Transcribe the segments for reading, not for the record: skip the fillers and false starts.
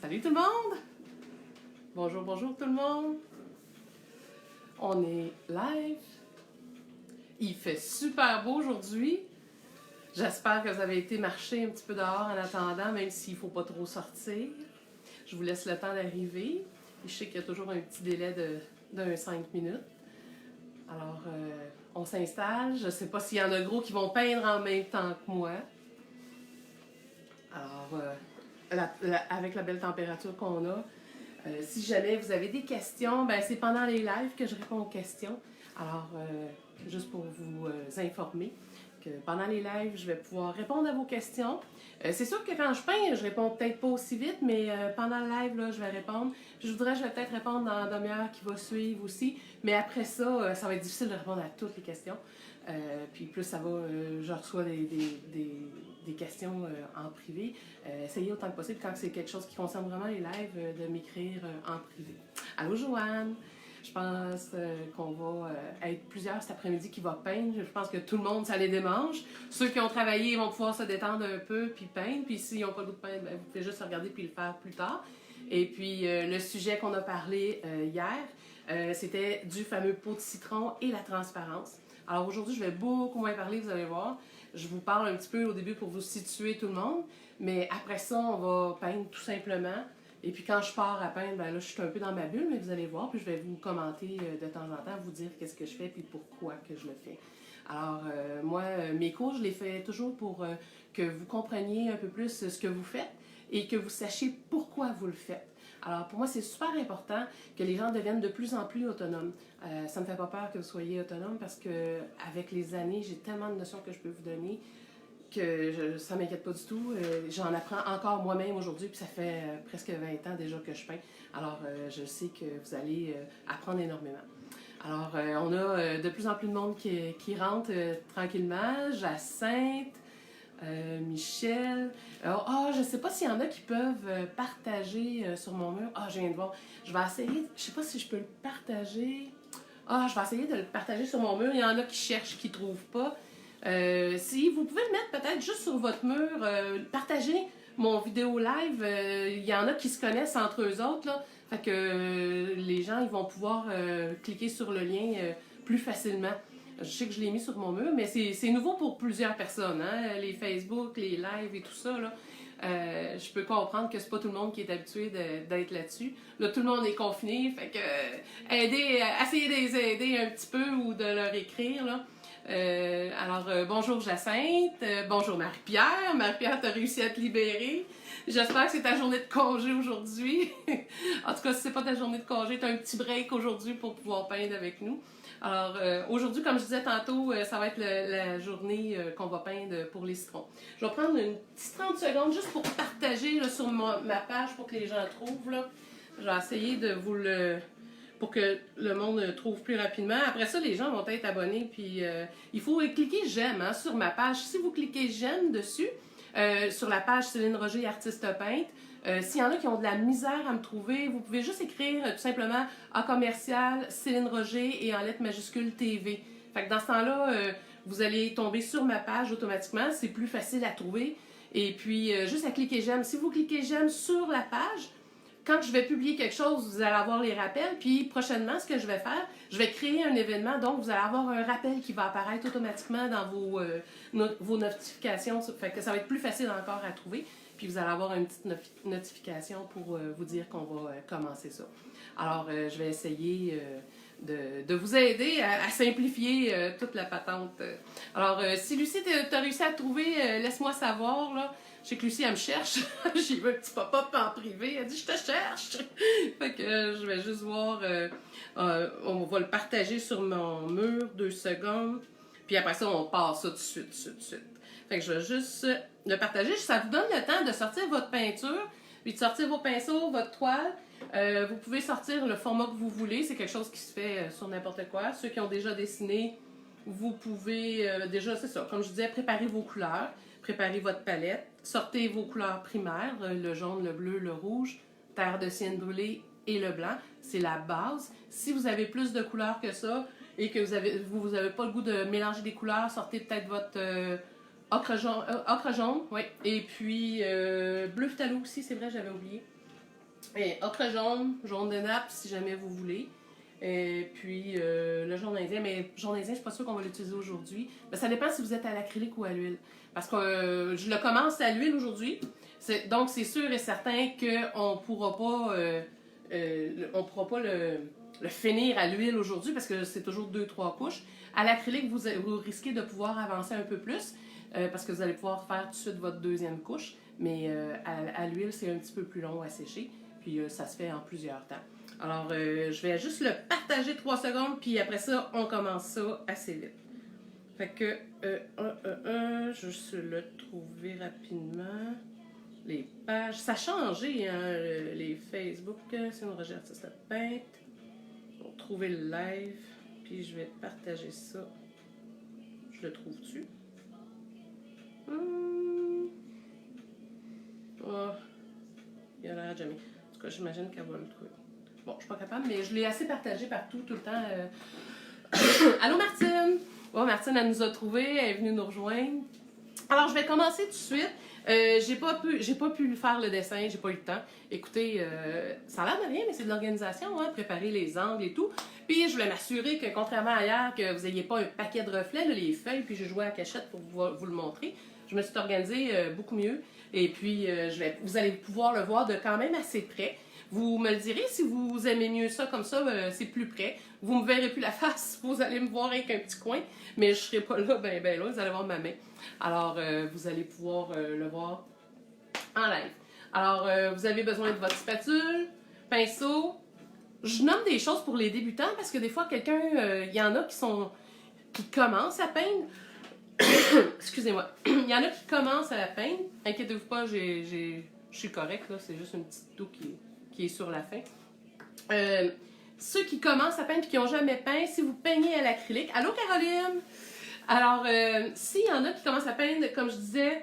Salut tout le monde! Bonjour, bonjour tout le monde! On est live. Il fait super beau aujourd'hui. J'espère que vous avez été marcher un petit peu dehors en attendant, même s'il ne faut pas trop sortir. Je vous laisse le temps d'arriver. Je sais qu'il y a toujours un petit délai d'un 5 minutes. Alors, on s'installe. Je ne sais pas s'il y en a gros qui vont peindre en même temps que moi. Alors, avec la belle température qu'on a, si jamais vous avez des questions, ben c'est pendant les lives que je réponds aux questions. Alors, juste pour vous informer que pendant les lives, je vais pouvoir répondre à vos questions. C'est sûr que quand je peins, je réponds peut-être pas aussi vite, mais pendant le live, là, je vais répondre. Puis je vais peut-être répondre dans la demi-heure qui va suivre aussi. Mais après ça, ça va être difficile de répondre à toutes les questions. Puis plus ça va, je reçois des questions en privé. Essayez autant que possible, quand c'est quelque chose qui concerne vraiment les lives, de m'écrire en privé. Allô Joanne! Je pense qu'on va être plusieurs cet après-midi qui va peindre. Je pense que tout le monde, ça les démange. Ceux qui ont travaillé vont pouvoir se détendre un peu puis peindre. Puis s'ils n'ont pas le goût de peindre, ben, vous pouvez juste regarder puis le faire plus tard. Et puis le sujet qu'on a parlé hier, c'était du fameux pot de citron et la transparence. Alors aujourd'hui, je vais beaucoup moins parler, vous allez voir. Je vous parle un petit peu au début pour vous situer tout le monde. Mais après ça, on va peindre tout simplement. Et puis quand je pars à peindre, ben là, je suis un peu dans ma bulle, mais vous allez voir, puis je vais vous commenter de temps en temps, vous dire qu'est-ce que je fais, puis pourquoi que je le fais. Alors, moi, mes cours, je les fais toujours pour que vous compreniez un peu plus ce que vous faites et que vous sachiez pourquoi vous le faites. Alors, pour moi, c'est super important que les gens deviennent de plus en plus autonomes. Ça ne me fait pas peur que vous soyez autonome parce que avec les années, j'ai tellement de notions que je peux vous donner que ça ne m'inquiète pas du tout. J'en apprends encore moi-même aujourd'hui, puis ça fait presque 20 ans déjà que je peins. Alors, je sais que vous allez apprendre énormément. Alors, on a de plus en plus de monde qui rentre tranquillement. Jacinthe, Michel. Je ne sais pas s'il y en a qui peuvent partager sur mon mur. Je viens de voir. Je vais essayer, je ne sais pas si je peux le partager. Je vais essayer de le partager sur mon mur. Il y en a qui cherchent, qui ne trouvent pas. Si vous pouvez le mettre peut-être juste sur votre mur, partagez mon vidéo live. Il y en a qui se connaissent entre eux autres, là. Fait que les gens ils vont pouvoir cliquer sur le lien plus facilement. Je sais que je l'ai mis sur mon mur, mais c'est nouveau pour plusieurs personnes, hein? Les Facebook, les lives et tout ça, là. Je peux comprendre que c'est pas tout le monde qui est habitué d'être là-dessus. Là, tout le monde est confiné, fait que essayez de les aider un petit peu ou de leur écrire, là. Bonjour Jacinthe, bonjour Marie-Pierre. Marie-Pierre, t'as réussi à te libérer. J'espère que c'est ta journée de congé aujourd'hui. En tout cas, si c'est pas ta journée de congé, t'as un petit break aujourd'hui pour pouvoir peindre avec nous. Alors, aujourd'hui, comme je disais tantôt, ça va être la journée qu'on va peindre pour les citrons. Je vais prendre une petite 30 secondes juste pour partager là, sur ma page pour que les gens trouvent. Là. Je vais essayer de vous le... pour que le monde trouve plus rapidement. Après ça, les gens vont être abonnés. Puis, il faut cliquer j'aime hein, sur ma page. Si vous cliquez j'aime dessus, sur la page Céline Roger, artiste peintre, s'il y en a qui ont de la misère à me trouver, vous pouvez juste écrire tout simplement A commercial, Céline Roger et en lettres majuscules TV. Fait que dans ce temps-là, vous allez tomber sur ma page automatiquement. C'est plus facile à trouver. Et puis, juste à cliquer j'aime. Si vous cliquez j'aime sur la page, quand je vais publier quelque chose, vous allez avoir les rappels. Puis prochainement, ce que je vais faire, je vais créer un événement. Donc, vous allez avoir un rappel qui va apparaître automatiquement dans vos notifications. Fait que ça va être plus facile encore à trouver. Puis vous allez avoir une petite notification pour vous dire qu'on va commencer ça. Alors, je vais essayer de vous aider à simplifier toute la patente. Alors, si Lucie, t'as réussi à trouver, laisse-moi savoir, là. Je sais que Lucie, elle me cherche. J'ai eu un petit pop-up en privé. Elle dit « Je te cherche! » Fait que je vais juste voir. On va le partager sur mon mur, 2 secondes. Puis après ça, on passe ça tout de suite. Fait que je vais juste le partager. Ça vous donne le temps de sortir votre peinture, puis de sortir vos pinceaux, votre toile. Vous pouvez sortir le format que vous voulez. C'est quelque chose qui se fait sur n'importe quoi. Ceux qui ont déjà dessiné, vous pouvez déjà, c'est ça, comme je disais, préparer vos couleurs. Préparez votre palette, sortez vos couleurs primaires, le jaune, le bleu, le rouge, terre de sienne brûlée et le blanc. C'est la base. Si vous avez plus de couleurs que ça et que vous avez pas le goût de mélanger des couleurs, sortez peut-être votre ocre jaune, oui. Et puis bleu phthalo aussi, c'est vrai, j'avais oublié. Et ocre jaune, jaune de nappe si jamais vous voulez. Et puis le jaune indien, mais jaune indien, je suis pas sûre qu'on va l'utiliser aujourd'hui. Mais ça dépend si vous êtes à l'acrylique ou à l'huile. Parce que je le commence à l'huile aujourd'hui. Donc c'est sûr et certain qu'on pourra pas le finir à l'huile aujourd'hui parce que c'est toujours 2-3 couches. À l'acrylique, vous risquez de pouvoir avancer un peu plus parce que vous allez pouvoir faire tout de suite votre deuxième couche. Mais à l'huile, c'est un petit peu plus long à sécher. Puis ça se fait en plusieurs temps. Alors, je vais juste le partager 3 secondes, puis après ça, on commence ça assez vite. Fait que, je vais juste le trouver rapidement. Les pages, ça a changé, hein, les Facebook, si on regarde ça, c'est peinte. On va trouver le live, puis je vais partager ça. Je le trouve-tu? Oh, il a l'air jamais. En tout cas, j'imagine qu'elle va le trouver. Bon, je suis pas capable, mais je l'ai assez partagé partout, tout le temps. Allô, Martine! Oh, Martine, elle nous a trouvés, elle est venue nous rejoindre. Alors, je vais commencer tout de suite. J'ai pas pu faire le dessin, j'ai pas eu le temps. Écoutez, ça a l'air de rien, mais c'est de l'organisation, hein, préparer les angles et tout. Puis, je voulais m'assurer que, contrairement à hier, que vous n'ayez pas un paquet de reflets, là, les feuilles, puis j'ai joué à la cachette pour vous le montrer. Je me suis organisée beaucoup mieux. Et puis, vous allez pouvoir le voir de quand même assez près. Vous me le direz si vous aimez mieux ça comme ça, c'est plus près. Vous me verrez plus la face, vous allez me voir avec un petit coin, mais je serai pas là, ben là, vous allez voir ma main. Alors, vous allez pouvoir le voir en live. Alors, vous avez besoin de votre spatule, pinceau. Je nomme des choses pour les débutants parce que des fois, il y en a qui commencent à peindre. Excusez-moi. Il y en a qui commencent à peindre. Inquiétez-vous pas, je suis correcte, là, c'est juste une petite toux qui est sur la fin. Ceux qui commencent à peindre et qui n'ont jamais peint, si vous peignez à l'acrylique. Allô, Caroline? Alors, s'il y en a qui commencent à peindre, comme je disais,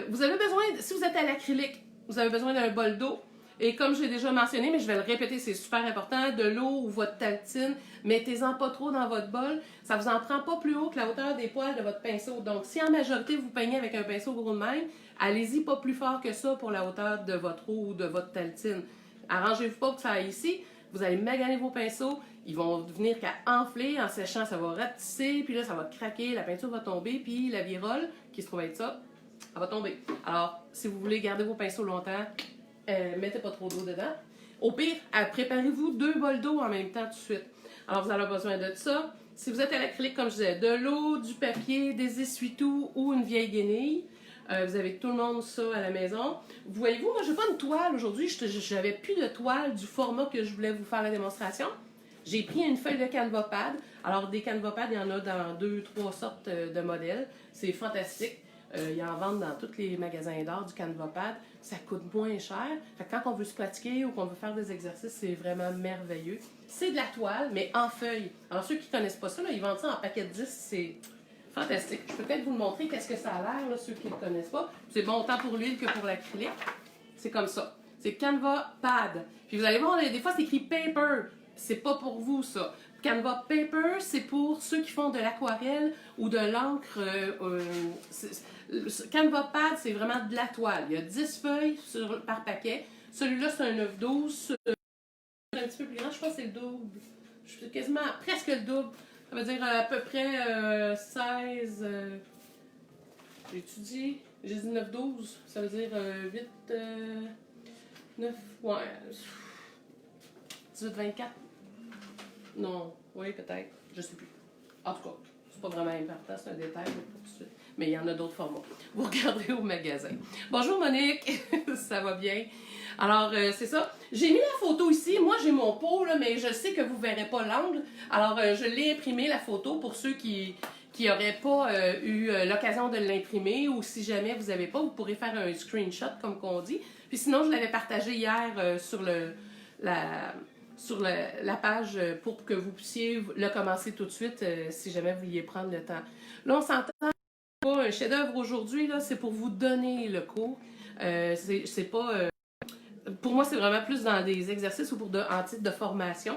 vous avez besoin, si vous êtes à l'acrylique, vous avez besoin d'un bol d'eau. Et comme je l'ai déjà mentionné, mais je vais le répéter, c'est super important, de l'eau ou votre taltine, mettez-en pas trop dans votre bol. Ça vous en prend pas plus haut que la hauteur des poils de votre pinceau. Donc, si en majorité vous peignez avec un pinceau gros de même, allez-y pas plus fort que ça pour la hauteur de votre eau ou de votre taltine. Arrangez-vous pas que ça aille ici. Vous allez maganer vos pinceaux, ils vont venir qu'à enfler, en séchant, ça va rapetisser, puis là, ça va craquer, la peinture va tomber, puis la virole, qui se trouve être ça, elle va tomber. Alors, si vous voulez garder vos pinceaux longtemps, mettez pas trop d'eau dedans. Au pire, préparez-vous 2 bols d'eau en même temps tout de suite. Alors, vous avez besoin de ça. Si vous êtes à l'acrylique, comme je disais, de l'eau, du papier, des essuie-tout ou une vieille guenille. Vous avez tout le monde ça à la maison. Voyez-vous, moi, j'ai pas une toile aujourd'hui. Je n'avais plus de toile du format que je voulais vous faire la démonstration. J'ai pris une feuille de Canva Pad. Alors, des Canva Pad, il y en a dans 2-3 sortes de modèles. C'est fantastique. Il y en vendent dans tous les magasins d'art du Canva Pad. Ça coûte moins cher. Fait que quand on veut se pratiquer ou qu'on veut faire des exercices, c'est vraiment merveilleux. C'est de la toile, mais en feuille. Alors, ceux qui ne connaissent pas ça, là, ils vendent ça en paquet de 10. C'est fantastique. Je peux peut-être vous le montrer qu'est-ce que ça a l'air, là, ceux qui ne le connaissent pas. C'est bon autant pour l'huile que pour l'acrylique. C'est comme ça. C'est Canva Pad. Puis vous allez voir, des fois, c'est écrit Paper. C'est pas pour vous, ça. Canva Paper, c'est pour ceux qui font de l'aquarelle ou de l'encre. Canva Pad, c'est vraiment de la toile. Il y a 10 feuilles par paquet. Celui-là, c'est un 9-12. Un petit peu plus grand, je pense que c'est le double. Je suis quasiment presque le double. Ça veut dire à peu près 16. J'ai dit 9-12. Ça veut dire 8, 9, ouais. 18-24. Non, oui, peut-être. Je sais plus. En tout cas, c'est pas vraiment important, c'est un détail pour tout de suite. Mais il y en a d'autres formats. Vous regarderez au magasin. Bonjour Monique, ça va bien? Alors, c'est ça. J'ai mis la photo ici. Moi, j'ai mon pot, là, mais je sais que vous ne verrez pas l'angle. Alors, je l'ai imprimé, la photo, pour ceux qui n'auraient pas eu l'occasion de l'imprimer, ou si jamais vous n'avez pas, vous pourrez faire un screenshot, comme qu'on dit. Puis sinon, je l'avais partagé hier sur la page pour que vous puissiez le commencer tout de suite si jamais vous vouliez prendre le temps. Là, on s'entend pas un chef-d'œuvre aujourd'hui, là, c'est pour vous donner le cours. C'est pas... pour moi, c'est vraiment plus dans des exercices ou en titre de formation.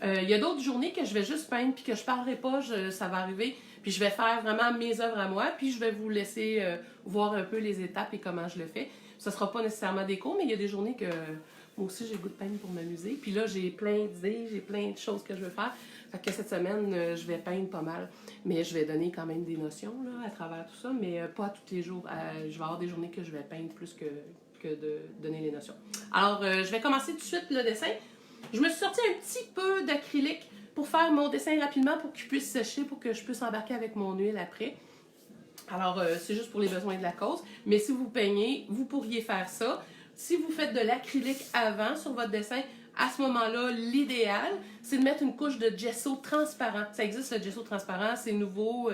Il y a d'autres journées que je vais juste peindre puis que je parlerai pas, ça va arriver. Puis je vais faire vraiment mes œuvres à moi, puis je vais vous laisser voir un peu les étapes et comment je le fais. Ce ne sera pas nécessairement des cours, mais il y a des journées que Moi aussi, j'ai le goût de peindre pour m'amuser. Puis là, j'ai plein d'idées, j'ai plein de choses que je veux faire. Fait que cette semaine, je vais peindre pas mal. Mais je vais donner quand même des notions là, à travers tout ça, mais pas tous les jours. Je vais avoir des journées que je vais peindre plus que de donner les notions. Alors, je vais commencer tout de suite le dessin. Je me suis sorti un petit peu d'acrylique pour faire mon dessin rapidement pour qu'il puisse sécher, pour que je puisse embarquer avec mon huile après. Alors, c'est juste pour les besoins de la cause. Mais si vous peignez, vous pourriez faire ça. Si vous faites de l'acrylique avant sur votre dessin, à ce moment-là, l'idéal, c'est de mettre une couche de gesso transparent. Ça existe, le gesso transparent, c'est nouveau.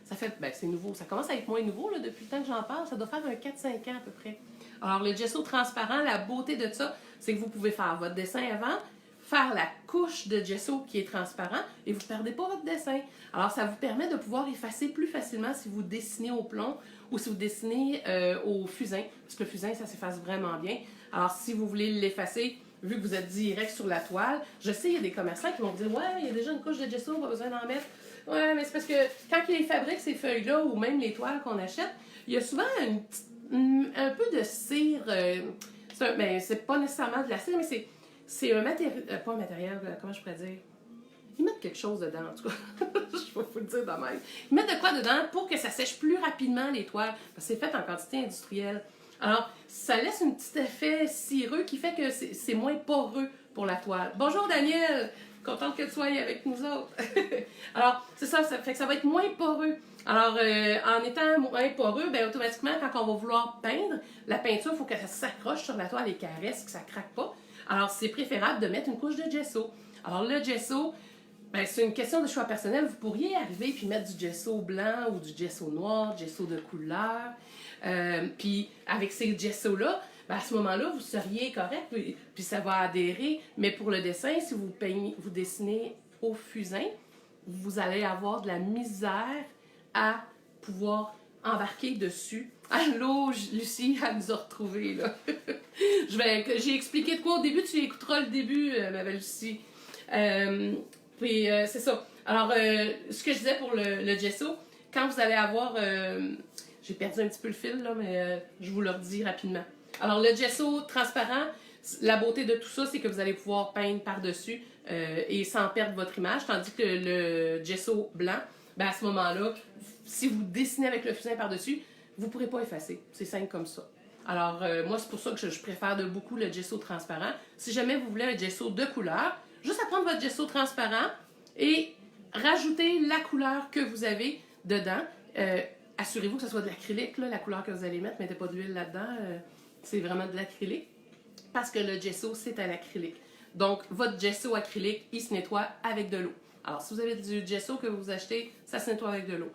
C'est nouveau. Ça commence à être moins nouveau là, depuis le temps que j'en parle. Ça doit faire un 4-5 ans à peu près. Alors, le gesso transparent, la beauté de ça, c'est que vous pouvez faire votre dessin avant, faire la couche de gesso qui est transparent et vous ne perdez pas votre dessin. Alors, ça vous permet de pouvoir effacer plus facilement si vous dessinez au plomb ou si vous dessinez au fusain, parce que le fusain, ça s'efface vraiment bien. Alors, si vous voulez l'effacer, vu que vous êtes direct sur la toile, je sais, il y a des commerçants qui vont vous dire « Ouais, il y a déjà une couche de gesso, pas besoin d'en mettre. » Ouais, mais c'est parce que quand ils fabriquent ces feuilles-là ou même les toiles qu'on achète, il y a souvent un peu de cire. C'est pas nécessairement de la cire, mais c'est un matériel. Pas un matériel, comment je pourrais dire? Ils mettent quelque chose dedans, en tout cas. Je vais vous le dire de même. Ils mettent de quoi dedans pour que ça sèche plus rapidement les toiles. Parce que c'est fait en quantité industrielle. Alors, ça laisse un petit effet cireux qui fait que c'est moins poreux pour la toile. Bonjour Daniel! Contente que tu sois avec nous autres. Alors, c'est ça, ça fait que ça va être moins poreux. Alors, en étant moins poreux, ben, automatiquement, quand on va vouloir peindre, la peinture, il faut que ça s'accroche sur la toile et qu'elle reste, que ça ne craque pas. Alors, c'est préférable de mettre une couche de gesso. Alors, le gesso, ben, c'est une question de choix personnel. Vous pourriez arriver puis mettre du gesso blanc ou du gesso noir, du gesso de couleur. Puis, avec ces gessos-là, ben, à ce moment-là, vous seriez correct, puis ça va adhérer. Mais pour le dessin, si vous dessinez au fusain, vous allez avoir de la misère à pouvoir embarquer dessus. Allô, Lucie, elle nous a retrouvés, là. J'ai expliqué de quoi au début, tu écouteras le début, ma belle Lucie. Puis, c'est ça. Alors, ce que je disais pour le gesso, quand vous allez avoir... j'ai perdu un petit peu le fil, là, mais je vous le redis rapidement. Alors, le gesso transparent, la beauté de tout ça, c'est que vous allez pouvoir peindre par-dessus et sans perdre votre image, tandis que le gesso blanc, ben à ce moment-là, si vous dessinez avec le fusain par-dessus, vous ne pourrez pas effacer. C'est simple comme ça. Alors, moi, c'est pour ça que je préfère de beaucoup le gesso transparent. Si jamais vous voulez un gesso de couleur, juste à prendre votre gesso transparent et rajouter la couleur que vous avez dedans. Assurez-vous que ce soit de l'acrylique, la couleur que vous allez mettre. Mettez pas d'huile là-dedans. C'est vraiment de l'acrylique. Parce que le gesso, c'est à l'acrylique. Donc, votre gesso acrylique, il se nettoie avec de l'eau. Alors, si vous avez du gesso que vous achetez, ça se nettoie avec de l'eau.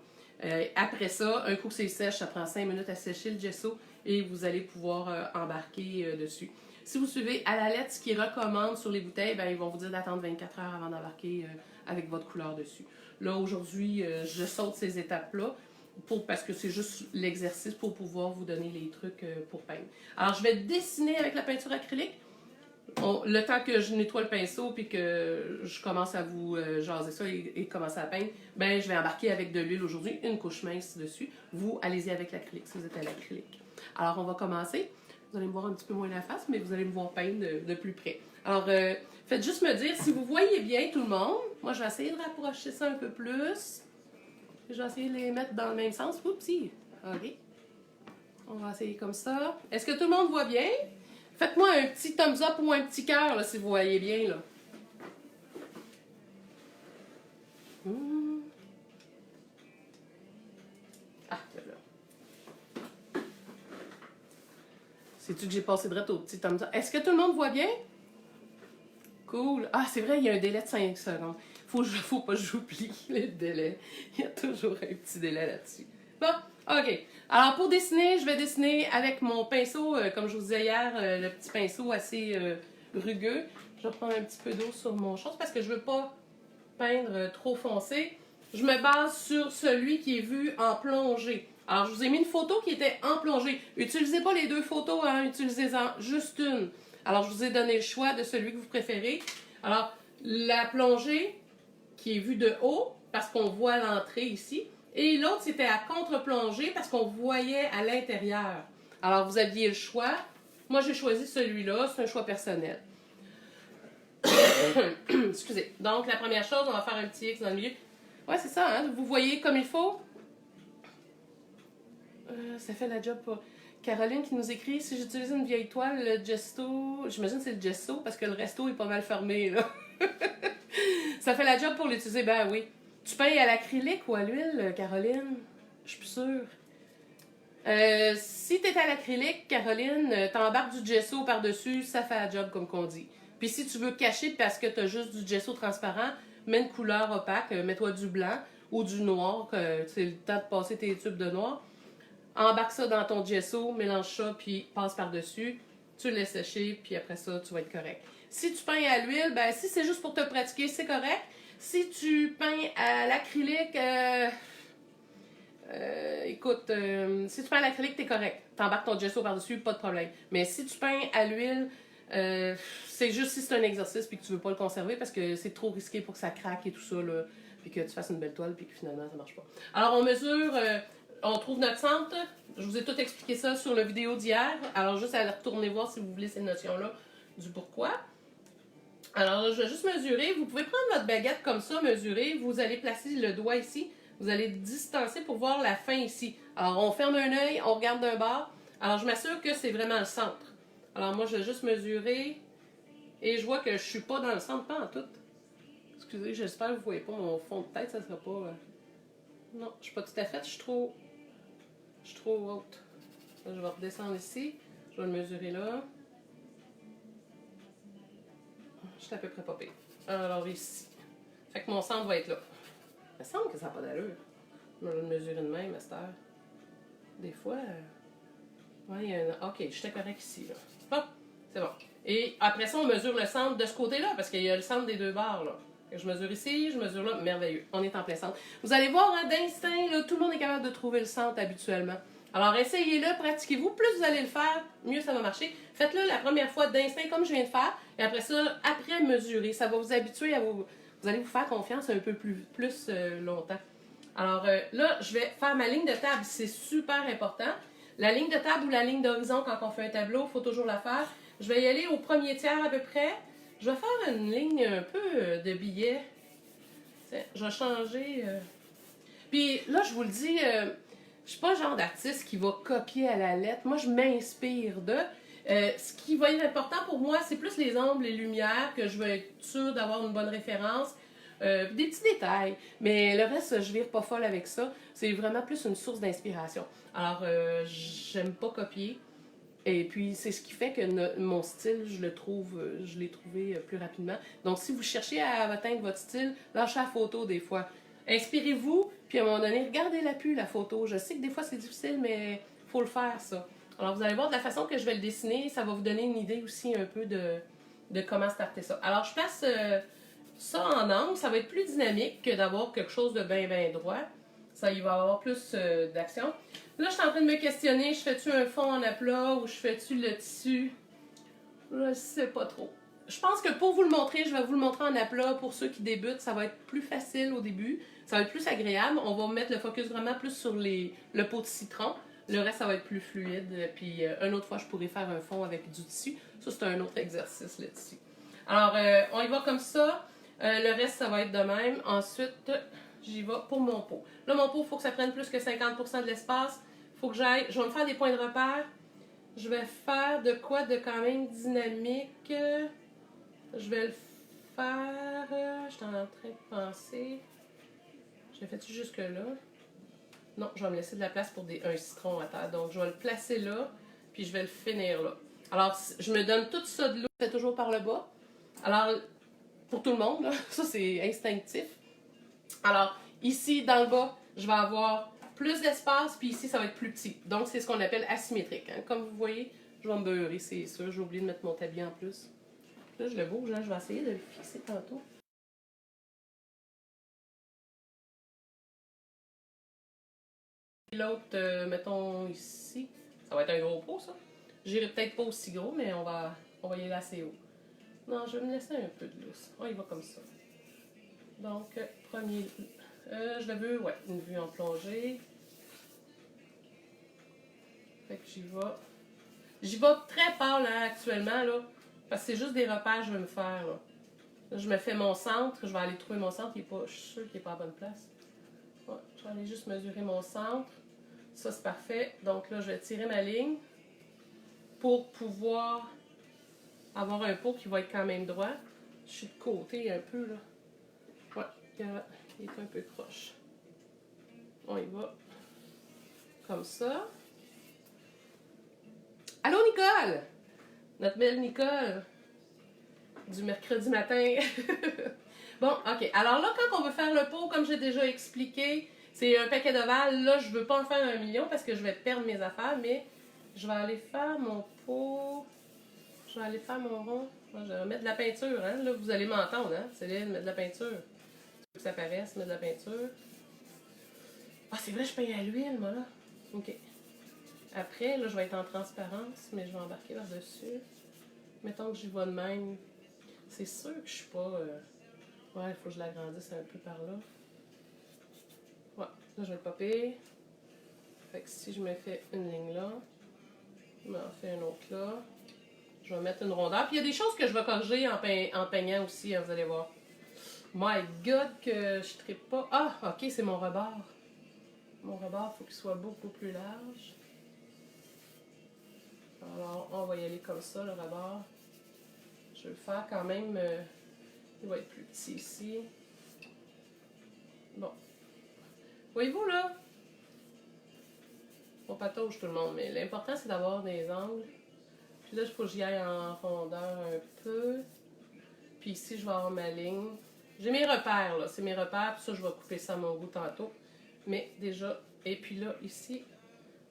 Après ça, un coup que c'est sèche, ça prend 5 minutes à sécher le gesso et vous allez pouvoir embarquer dessus. Si vous suivez à la lettre ce qu'ils recommandent sur les bouteilles, ben, ils vont vous dire d'attendre 24 heures avant d'embarquer avec votre couleur dessus. Là, aujourd'hui, je saute ces étapes-là parce que c'est juste l'exercice pour pouvoir vous donner les trucs pour peindre. Alors, je vais dessiner avec la peinture acrylique. Le temps que je nettoie le pinceau puis que je commence à vous jaser ça et commencer à peindre, ben je vais embarquer avec de l'huile aujourd'hui, une couche mince dessus. Vous, allez-y avec l'acrylique si vous êtes à l'acrylique. Alors, on va commencer. Vous allez me voir un petit peu moins la face, mais vous allez me voir peindre de plus près. Alors, faites juste me dire si vous voyez bien tout le monde. Moi, je vais essayer de rapprocher ça un peu plus. Je vais essayer de les mettre dans le même sens. Oupsie! OK. On va essayer comme ça. Est-ce que tout le monde voit bien? Faites-moi un petit thumbs up ou un petit cœur là, si vous voyez bien. Là. Ah, là. C'est-tu que j'ai passé direct au petit thumbs up? Est-ce que tout le monde voit bien? Cool. Ah, c'est vrai, il y a un délai de 5 secondes. Faut pas que j'oublie le délai. Il y a toujours un petit délai là-dessus. Bon, OK. Alors, pour dessiner, je vais dessiner avec mon pinceau, comme je vous disais hier, le petit pinceau assez rugueux. Je vais prendre un petit peu d'eau sur mon chose parce que je ne veux pas peindre trop foncé. Je me base sur celui qui est vu en plongée. Alors, je vous ai mis une photo qui était en plongée. Utilisez pas les deux photos, hein, utilisez-en juste une. Alors, je vous ai donné le choix de celui que vous préférez. Alors, la plongée qui est vue de haut, parce qu'on voit l'entrée ici. Et l'autre, c'était à contre-plongée parce qu'on voyait à l'intérieur. Alors, vous aviez le choix Moi, j'ai choisi celui-là. C'est un choix personnel. Excusez. Donc, la première chose, on va faire un petit X dans le milieu. Ouais, c'est ça, hein? Vous voyez comme il faut? Ça fait la job pour... Caroline qui nous écrit, si j'utilise une vieille toile, le gesto... J'imagine que c'est le gesto, parce que le resto est pas mal fermé, là. Ça fait la job pour l'utiliser, ben oui. Tu payes à l'acrylique ou à l'huile, Caroline? Je suis plus sûre. Si t'es à l'acrylique, Caroline, t'embarques du gesso par-dessus, ça fait la job, comme qu'on dit. Puis si tu veux cacher parce que t'as juste du gesso transparent, mets une couleur opaque, mets-toi du blanc ou du noir, c'est le temps de passer tes tubes de noir. Embarque ça dans ton gesso, mélange ça, puis passe par-dessus. Tu le laisses sécher, puis après ça, tu vas être correct. Si tu peins à l'huile, ben si c'est juste pour te pratiquer, c'est correct. Si tu peins à l'acrylique, écoute, si tu peins à l'acrylique, t'es correct. T'embarques ton gesso par-dessus, pas de problème. Mais si tu peins à l'huile, c'est juste si c'est un exercice puis que tu veux pas le conserver parce que c'est trop risqué pour que ça craque et tout ça, là, puis que tu fasses une belle toile puis que finalement ça marche pas. Alors on mesure, on trouve notre centre. Je vous ai tout expliqué ça sur la vidéo d'hier. Alors juste à retourner voir si vous voulez ces notions-là du pourquoi. Alors là, je vais juste mesurer. Vous pouvez prendre votre baguette comme ça, mesurer. Vous allez placer le doigt ici. Vous allez distancer pour voir la fin ici. Alors, on ferme un œil, on regarde d'un bord. Alors, je m'assure que c'est vraiment le centre. Alors, moi, je vais juste mesurer. Et je vois que je suis pas dans le centre, pas en tout. Excusez, j'espère que vous voyez pas mon fond de tête, ça sera pas... Non, je suis pas tout à fait, je suis trop haute. Là, je vais redescendre ici. Je vais le mesurer là. Je suis à peu près pas pire. Alors, ici. Fait que mon centre va être là. Il me semble que ça n'a pas d'allure. Je vais le mesurer de même à cette heure. Des fois... Ouais, il y a un... Ok, j'étais correct ici, là. Hop, c'est bon. Et après ça, on mesure le centre de ce côté-là, parce qu'il y a le centre des deux barres, là. Je mesure ici, je mesure là, merveilleux. On est en plein centre. Vous allez voir, hein, d'instinct, là, tout le monde est capable de trouver le centre habituellement. Alors, essayez-le, pratiquez-vous. Plus vous allez le faire, mieux ça va marcher. Faites-le la première fois d'instinct, comme je viens de faire. Et après ça, après mesurer. Ça va vous habituer à vous... Vous allez vous faire confiance un peu plus longtemps. Alors là, je vais faire ma ligne de table. C'est super important. La ligne de table ou la ligne d'horizon, quand on fait un tableau, il faut toujours la faire. Je vais y aller au premier tiers à peu près. Je vais faire une ligne un peu de billets. Tiens, je vais changer. Puis là, je vous le dis, je suis pas le genre d'artiste qui va copier à la lettre. Moi, je m'inspire de. Ce qui va être important pour moi, c'est plus les ombres, les lumières, que je veux être sûre d'avoir une bonne référence. Des petits détails. Mais le reste, je vire pas folle avec ça. C'est vraiment plus une source d'inspiration. Alors, j'aime pas copier. Et puis, c'est ce qui fait que mon style, je l'ai trouvé plus rapidement. Donc, si vous cherchez à atteindre votre style, lâchez la photo des fois. Inspirez-vous, puis à un moment donné, regardez la photo. Je sais que des fois, c'est difficile, mais il faut le faire, ça. Alors, vous allez voir de la façon que je vais le dessiner, ça va vous donner une idée aussi un peu de comment starter ça. Alors, je place ça en angle. Ça va être plus dynamique que d'avoir quelque chose de bien droit. Ça, il va y avoir plus d'action. Là, je suis en train de me questionner, je fais-tu un fond en aplat ou je fais-tu le tissu? Je sais pas trop. Je pense que pour vous le montrer, je vais vous le montrer en aplat. Pour ceux qui débutent, ça va être plus facile au début. Ça va être plus agréable. On va mettre le focus vraiment plus sur le pot de citron. Le reste, ça va être plus fluide. Puis, une autre fois, je pourrais faire un fond avec du tissu. Ça, c'est un autre exercice, le tissu. Alors, on y va comme ça. Le reste, ça va être de même. Ensuite, j'y vais pour mon pot. Là, mon pot, il faut que ça prenne plus que 50% de l'espace. Faut que j'aille. Je vais me faire des points de repère. Je vais faire de quoi de quand même dynamique. Je vais le faire. Je suis en train de penser. Je l'ai fait-tu jusque-là? Non, je vais me laisser de la place pour un citron à terre. Donc, je vais le placer là, puis je vais le finir là. Alors, je me donne tout ça de l'eau. Je fais toujours par le bas. Alors, pour tout le monde, là, ça c'est instinctif. Alors, ici, dans le bas, je vais avoir plus d'espace, puis ici, ça va être plus petit. Donc, c'est ce qu'on appelle asymétrique. Hein. Comme vous voyez, je vais me beurrer, c'est sûr. J'ai oublié de mettre mon tablier en plus. Là, je le bouge, hein. Je vais essayer de le fixer tantôt. L'autre, mettons ici, ça va être un gros pot, ça. J'irai peut-être pas aussi gros, mais on va y aller assez haut. Non, je vais me laisser un peu de lousse. On y va comme ça. Donc, premier... je le veux, ouais, une vue en plongée. Fait que j'y vais. J'y vais très pâle là, actuellement, là, parce que c'est juste des repères que je vais me faire. Là. Là, je me fais mon centre, je vais aller trouver mon centre, je suis sûre qu'il n'est pas à bonne place. Ouais, je vais aller juste mesurer mon centre. Ça, c'est parfait. Donc là, je vais tirer ma ligne pour pouvoir avoir un pot qui va être quand même droit. Je suis de côté un peu, là. Ouais, il est un peu croche. On y va. Comme ça. Allô, Nicole! Notre belle Nicole du mercredi matin. Bon, OK. Alors là, quand on veut faire le pot, comme j'ai déjà expliqué, c'est un paquet d'ovales. Là, je veux pas en faire 1 million parce que je vais perdre mes affaires, mais je vais aller faire mon pot. Je vais aller faire mon rond. Moi, je vais mettre de la peinture, hein. Là, vous allez m'entendre, hein. C'est là, mettre de la peinture. Que ça paraisse, mettre de la peinture. Ah, c'est vrai, je peins à l'huile, moi, là. OK. Après, là, je vais être en transparence, mais je vais embarquer par-dessus. Mettons que j'y vais de même. C'est sûr que je suis pas... Ouais, il faut que je l'agrandisse un peu par là. Ouais, là, je vais le popper. Fait que si je me fais une ligne là, je m'en fais une autre là. Je vais mettre une rondeur. Puis il y a des choses que je vais corriger en peignant aussi, hein, vous allez voir. My God, que je trippe pas. Ah, OK, c'est mon rebord. Mon rebord, il faut qu'il soit beaucoup plus large. Alors, on va y aller comme ça, le rebord. Je vais le faire quand même... il va être plus petit ici. Bon. Voyez-vous, là? On patauge tout le monde, mais l'important, c'est d'avoir des angles. Puis là, il faut que j'y aille en rondeur un peu. Puis ici, je vais avoir ma ligne. J'ai mes repères, là. C'est mes repères. Puis ça, je vais couper ça à mon goût tantôt. Mais déjà... Et puis là, ici,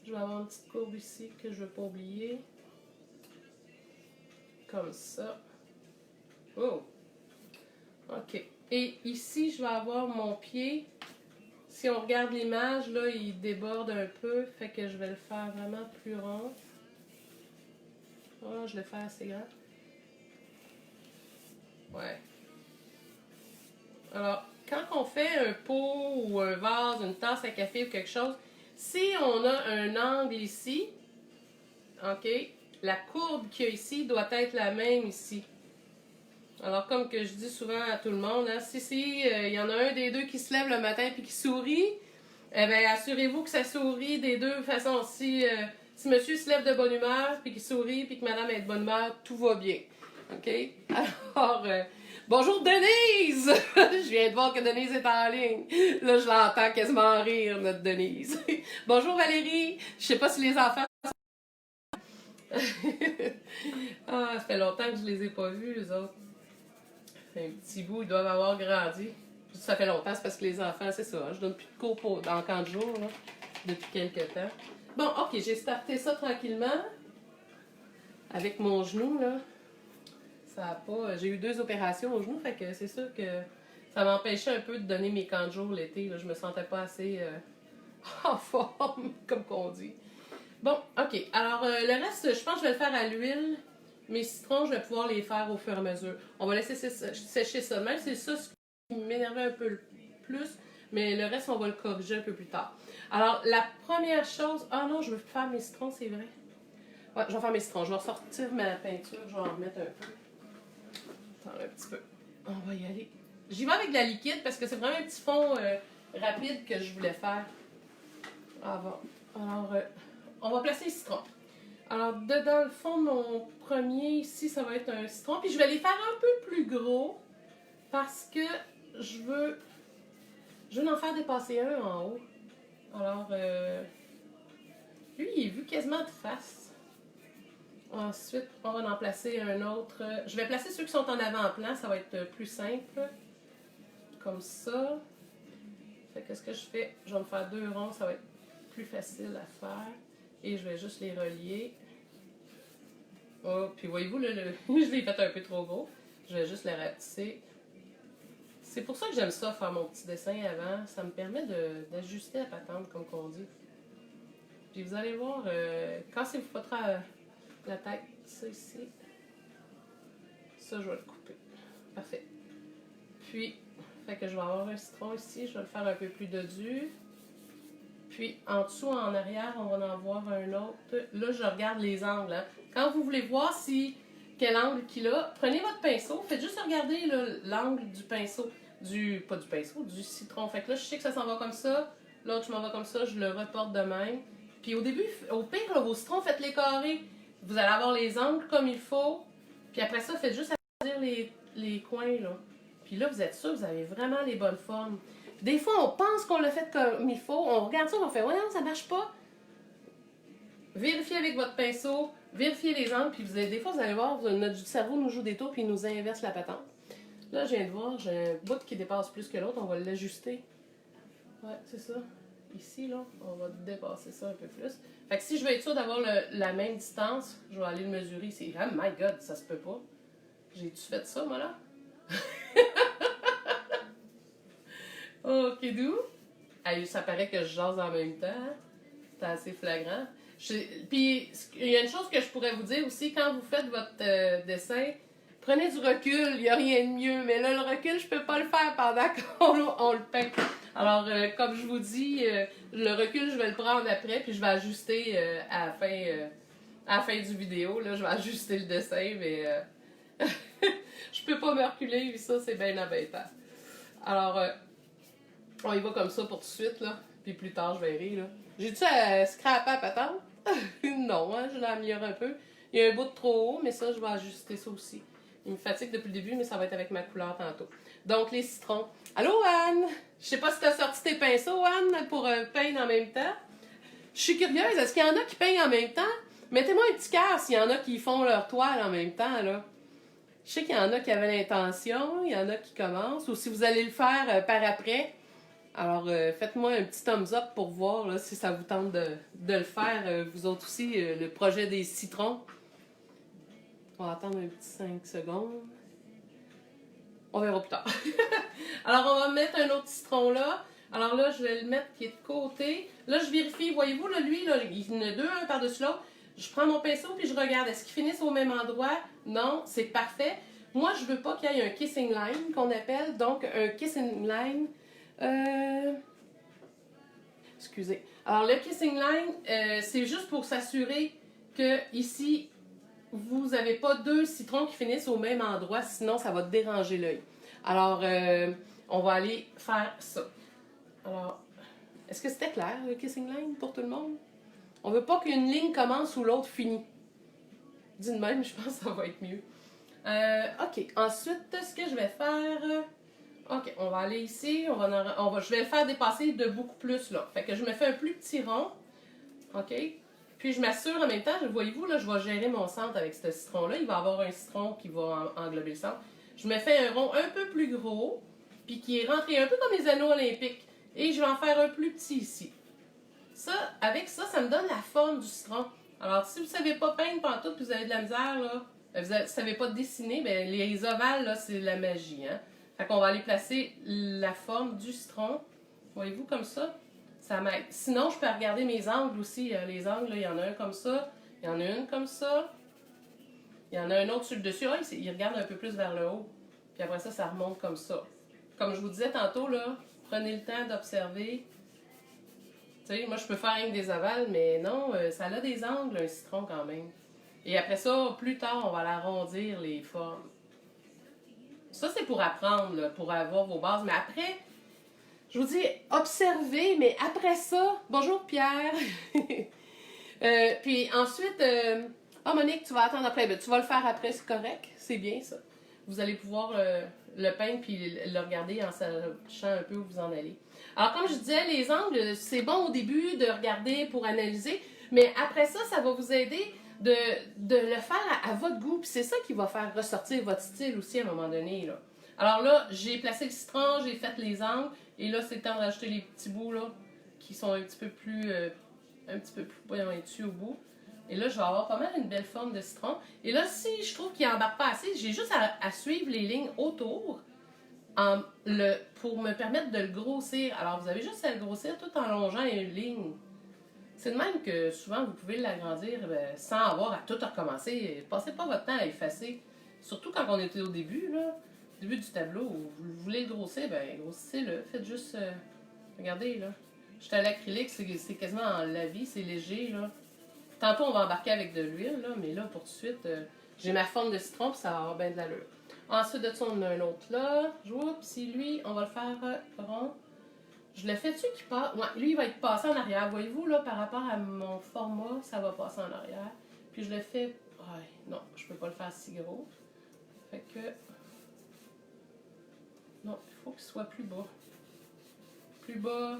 je vais avoir une petite courbe ici que je ne veux pas oublier. Comme ça. Oh! OK. Et ici, je vais avoir mon pied. Si on regarde l'image, là, il déborde un peu. Fait que je vais le faire vraiment plus rond. Oh, je le fais assez grand. Ouais. Alors, quand on fait un pot ou un vase, une tasse à café ou quelque chose, si on a un angle ici, OK, la courbe qu'il y a ici doit être la même ici. Alors, comme que je dis souvent à tout le monde, hein, si y en a un des deux qui se lève le matin et qui sourit, eh bien, assurez-vous que ça sourit des deux façons. Si monsieur se lève de bonne humeur, puis qu'il sourit, puis que madame est de bonne humeur, tout va bien. OK? Alors, bonjour Denise! Je viens de voir que Denise est en ligne. Là, je l'entends quasiment rire, notre Denise. Bonjour Valérie! Je sais pas si les enfants... Ah, ça fait longtemps que je les ai pas vus, les autres. Un petit bout, ils doivent avoir grandi. Ça fait longtemps, c'est parce que les enfants, c'est ça. Hein, je donne plus de cours dans 40 jours, là, depuis quelques temps. Bon, OK, j'ai starté ça tranquillement. Avec mon genou, là. Ça a pas... J'ai eu 2 opérations au genou, fait que c'est sûr que ça m'empêchait un peu de donner mes camps de jour l'été. Là. Je me sentais pas assez en forme, comme qu'on dit. Bon, OK. Alors, le reste, je pense que je vais le faire à l'huile. Mes citrons, je vais pouvoir les faire au fur et à mesure. On va laisser sécher ça. Même c'est ça ce qui m'énervait un peu plus, mais le reste, on va le corriger un peu plus tard. Alors, la première chose... Ah non, je veux faire mes citrons, c'est vrai. Ouais, je vais faire mes citrons. Je vais ressortir ma peinture. Je vais en remettre un peu. Attends un petit peu. On va y aller. J'y vais avec de la liquide parce que c'est vraiment un petit fond rapide que je voulais faire avant. Alors, on va placer les citrons. Alors, dans le fond, mon premier ici, ça va être un citron. Puis je vais les faire un peu plus gros parce que je veux en faire dépasser un en haut. Alors, lui, il est vu quasiment de face. Ensuite, on va en placer un autre. Je vais placer ceux qui sont en avant-plan, ça va être plus simple. Comme ça. Fait que ce que je fais, je vais me faire 2 ronds, ça va être plus facile à faire. Et je vais juste les relier. Oh, puis voyez-vous, là, je l'ai fait un peu trop gros. Je vais juste le rapetisser. C'est pour ça que j'aime ça, faire mon petit dessin avant. Ça me permet d'ajuster la patente, comme qu'on dit. Puis vous allez voir, cassez-vous pas trop la tête. Ça ici. Ça, je vais le couper. Parfait. Puis, fait que je vais avoir un citron ici. Je vais le faire un peu plus dodu. Puis en dessous, en arrière, on va en voir un autre. Là, je regarde les angles. Hein. Quand vous voulez voir si quel angle qu'il a, prenez votre pinceau, faites juste regarder l'angle du pinceau. Pas du pinceau, du citron. Fait que là, je sais que ça s'en va comme ça. L'autre, je m'en vais comme ça, je le reporte de même. Puis au début, au pire, là, vos citrons, faites-les carrés. Vous allez avoir les angles comme il faut. Puis après ça, faites juste arrondir les coins, là. Puis là, vous êtes sûr, vous avez vraiment les bonnes formes. Des fois, on pense qu'on l'a fait comme il faut. On regarde ça, on fait « Ouais, non, ça marche pas. » Vérifiez avec votre pinceau, vérifiez les angles, puis des fois, vous allez voir, notre cerveau nous joue des tours, puis il nous inverse la patente. Là, je viens de voir, j'ai un bout qui dépasse plus que l'autre, on va l'ajuster. Ouais, c'est ça. Ici, là, on va dépasser ça un peu plus. Fait que si je veux être sûr d'avoir la même distance, je vais aller le mesurer ici. Oh my God, ça se peut pas. J'ai-tu fait ça, moi, là? Ok, d'où? Ça paraît que je jase en même temps. C'est assez flagrant. Puis, il y a une chose que je pourrais vous dire aussi, quand vous faites votre dessin, prenez du recul, il n'y a rien de mieux. Mais là, le recul, je peux pas le faire pendant qu'on le peint. Alors, comme je vous dis, le recul, je vais le prendre après, puis je vais ajuster à la fin du vidéo. Là, je vais ajuster le dessin, mais je peux pas me reculer, ça, c'est bien embêtant. Alors, on y va comme ça pour tout de suite, là. Puis plus tard, je verrai, là. J'ai-tu à scraper à patente? Non, hein, je l'améliore un peu. Il y a un bout de trop haut, mais ça, je vais ajuster ça aussi. Il me fatigue depuis le début, mais ça va être avec ma couleur tantôt. Donc, les citrons. Allô, Anne? Je sais pas si tu as sorti tes pinceaux, Anne, pour peindre en même temps. Je suis curieuse, est-ce qu'il y en a qui peignent en même temps? Mettez-moi un petit cœur s'il y en a qui font leur toile en même temps, là. Je sais qu'il y en a qui avaient l'intention, il y en a qui commencent, ou si vous allez le faire par après. Alors, faites-moi un petit thumbs up pour voir là, si ça vous tente de le faire, vous autres aussi, le projet des citrons. On va attendre un petit 5 secondes. On verra plus tard. Alors, on va mettre un autre citron là. Alors là, je vais le mettre qui est de côté. Là, je vérifie. Voyez-vous, là, lui, là, il y en a deux, un par-dessus l'autre. Je prends mon pinceau puis je regarde. Est-ce qu'ils finissent au même endroit? Non, c'est parfait. Moi, je veux pas qu'il y ait un kissing line qu'on appelle. Donc, un kissing line... Excusez. Alors, le kissing line, c'est juste pour s'assurer que ici, vous n'avez pas deux citrons qui finissent au même endroit, sinon ça va déranger l'œil. Alors, on va aller faire ça. Alors, est-ce que c'était clair, le kissing line, pour tout le monde? On veut pas qu'une ligne commence ou l'autre finit. Dis de même, je pense que ça va être mieux. OK. Ensuite, ce que je vais faire... OK, on va aller ici. Je vais le faire dépasser de beaucoup plus, là. Fait que je me fais un plus petit rond. OK? Puis je m'assure en même temps, voyez-vous, là, je vais gérer mon centre avec ce citron-là. Il va y avoir un citron qui va englober le centre. Je me fais un rond un peu plus gros, puis qui est rentré un peu comme les anneaux olympiques. Et je vais en faire un plus petit ici. Ça, avec ça, ça me donne la forme du citron. Alors, si vous ne savez pas peindre pantoute, puis vous avez de la misère, là, vous ne savez pas dessiner, bien, les ovales, là, c'est la magie, hein? Fait qu'on va aller placer la forme du citron. Voyez-vous, comme ça? Ça m'aide. Sinon, je peux regarder mes angles aussi. Les angles, là, il y en a un comme ça. Il y en a une comme ça. Il y en a un autre sur le dessus. Ah, il regarde un peu plus vers le haut. Puis après ça, ça remonte comme ça. Comme je vous disais tantôt, là, prenez le temps d'observer. Tu sais, moi, je peux faire rien que des ovales, mais non, ça a des angles, un citron quand même. Et après ça, plus tard, on va l'arrondir, les formes. Ça, c'est pour apprendre, là, pour avoir vos bases. Mais après, je vous dis, observez, mais après ça, bonjour Pierre. Puis ensuite, Monique, tu vas attendre après. Ben, tu vas le faire après, c'est correct. C'est bien ça. Vous allez pouvoir le peindre puis le regarder en sachant un peu où vous en allez. Alors, comme je disais, les angles, c'est bon au début de regarder pour analyser, mais après ça, ça va vous aider de le faire à votre goût. Puis c'est ça qui va faire ressortir votre style aussi à un moment donné, là. Alors là, j'ai placé le citron, j'ai fait les angles, et là, c'est le temps de rajouter les petits bouts, là, qui sont un petit peu plus pointus au bout. Et là, je vais avoir pas mal une belle forme de citron. Et là, si je trouve qu'il n'embarque pas assez, j'ai juste à suivre les lignes autour pour me permettre de le grossir. Alors, vous avez juste à le grossir tout en longeant une ligne. C'est de même que souvent, vous pouvez l'agrandir sans avoir à tout recommencer. Passez pas votre temps à effacer. Surtout quand on était au début, là, du tableau. Vous voulez le grossir, ben grossissez-le. Faites juste... regardez, là. J'étais à l'acrylique, c'est quasiment en la vie, c'est léger, là. Tantôt, on va embarquer avec de l'huile, là, mais là, pour tout de suite, j'ai ma forme de citron, puis ça va avoir bien de l'allure. Ensuite de ça, on en a un autre là. Oups, lui, on va le faire rond. Je le fais-tu qu'il passe? Ouais, lui, il va être passé en arrière. Voyez-vous, là, par rapport à mon format, ça va passer en arrière. Puis je le fais... Ouais, non, je peux pas le faire si gros. Fait que... Non, il faut qu'il soit plus bas. Plus bas.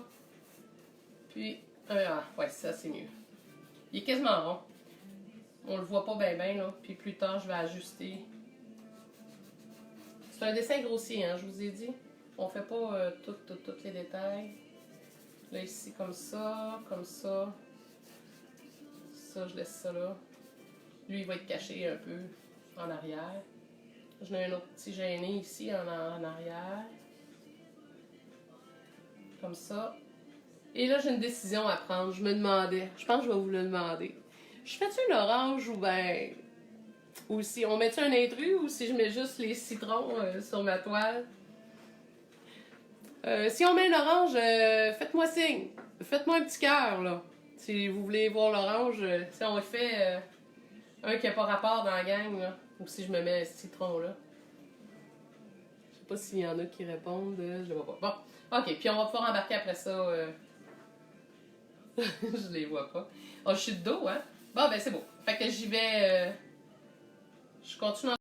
Puis... ouais, ça, c'est mieux. Il est quasiment rond. On le voit pas bien, là. Puis plus tard, je vais ajuster. C'est un dessin grossier, hein, je vous ai dit. On fait pas tous les détails. Là, ici, comme ça, comme ça. Ça, je laisse ça là. Lui, il va être caché un peu en arrière. J'en ai un autre petit gêné ici en arrière. Comme ça. Et là, j'ai une décision à prendre. Je me demandais. Je pense que je vais vous le demander. Je fais-tu une orange ou ben... Ou si on met-tu un intrus ou si je mets juste les citrons sur ma toile? Si on met une orange, faites-moi signe. Faites-moi un petit cœur, là. Si vous voulez voir l'orange, si on fait un qui n'a pas rapport dans la gang, là. Ou si je me mets un citron, là. Je sais pas s'il y en a qui répondent. Je le vois pas. Bon, ok. Puis on va pouvoir embarquer après ça. Je les vois pas. Oh, je suis de dos, hein? Bon, ben c'est beau. Fait que j'y vais... Je continue